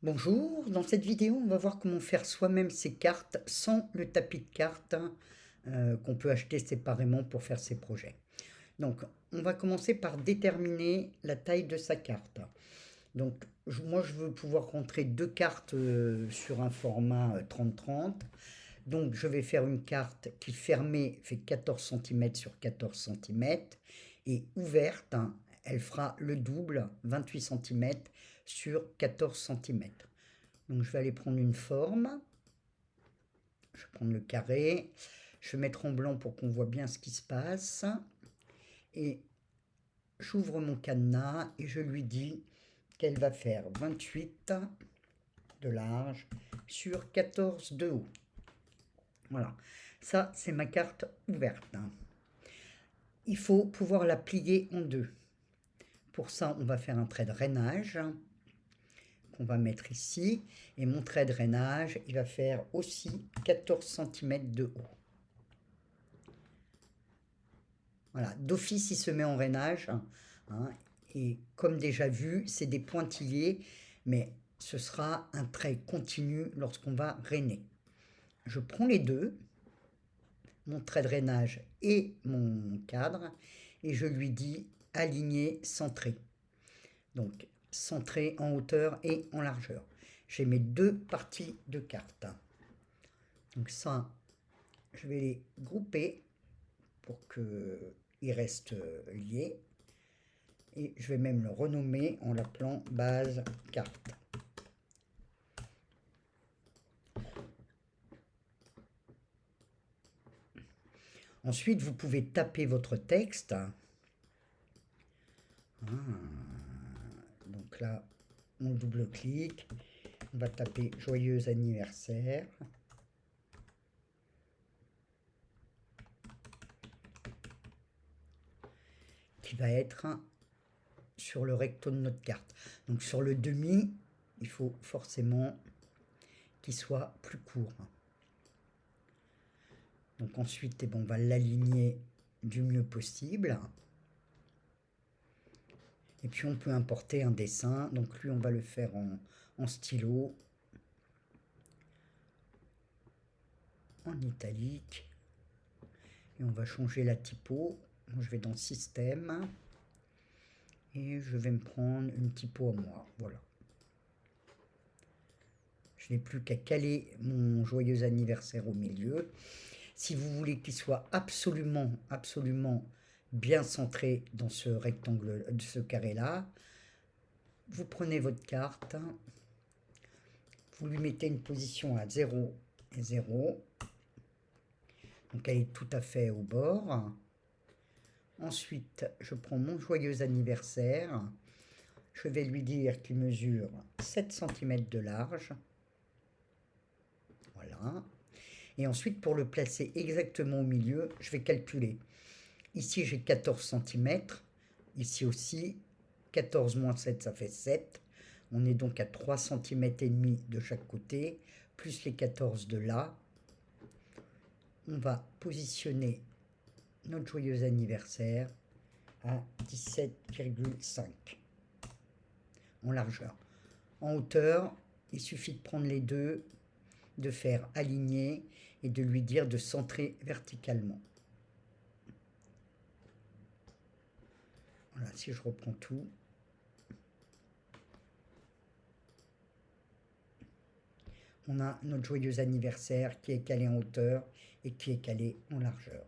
Bonjour, dans cette vidéo on va voir comment faire soi-même ses cartes sans le tapis de cartes qu'on peut acheter séparément pour faire ses projets. Donc on va commencer par déterminer la taille de sa carte. Donc moi je veux pouvoir rentrer deux cartes sur un format 30-30. Donc je vais faire une carte qui fermée fait 14 cm sur 14 cm et ouverte, elle fera le double, 28 cm sur 14 cm. Donc je vais aller prendre une forme, je vais prendre le carré, je vais mettre en blanc pour qu'on voit bien ce qui se passe et j'ouvre mon cadenas et je lui dis qu'elle va faire 28 de large sur 14 de haut. Voilà, ça c'est ma carte ouverte. Il faut pouvoir la plier en deux. Pour ça, on va faire un trait de rainage qu'on va mettre ici. Et mon trait de rainage, il va faire aussi 14 cm de haut. Voilà, d'office, il se met en rainage. Et comme déjà vu, c'est des pointillés, mais ce sera un trait continu lorsqu'on va rainer. Je prends les deux, mon trait de rainage et mon cadre, et je lui dis aligner, centré. Donc centré en hauteur et en largeur. J'ai mes deux parties de carte. Donc ça, je vais les grouper pour qu'ils restent liés. Et je vais même le renommer en l'appelant base carte. Ensuite, vous pouvez taper votre texte. Donc là, on double-clique. On va taper joyeux anniversaire. Qui va être sur le recto de notre carte. Donc sur le demi, il faut forcément qu'il soit plus court. Donc ensuite, on va l'aligner du mieux possible. Et puis on peut importer un dessin. Donc lui, on va le faire en stylo, en italique. Et on va changer la typo. Moi, je vais dans Système. Et je vais me prendre une typo à moi. Voilà. Je n'ai plus qu'à caler mon joyeux anniversaire au milieu. Si vous voulez qu'il soit absolument, absolument bien centré dans ce rectangle, ce carré-là, vous prenez votre carte, vous lui mettez une position à 0 et 0. Donc elle est tout à fait au bord. Ensuite, je prends mon joyeux anniversaire. Je vais lui dire qu'il mesure 7 cm de large. Voilà. Et ensuite, pour le placer exactement au milieu, je vais calculer. Ici, j'ai 14 cm. Ici aussi, 14 moins 7, ça fait 7. On est donc à 3 cm et demi de chaque côté, plus les 14 de là. On va positionner notre joyeux anniversaire à 17,5 en largeur. En hauteur, il suffit de prendre les deux, de faire aligner et de lui dire de centrer verticalement. Voilà, si je reprends tout. On a notre joyeux anniversaire qui est calé en hauteur et qui est calé en largeur.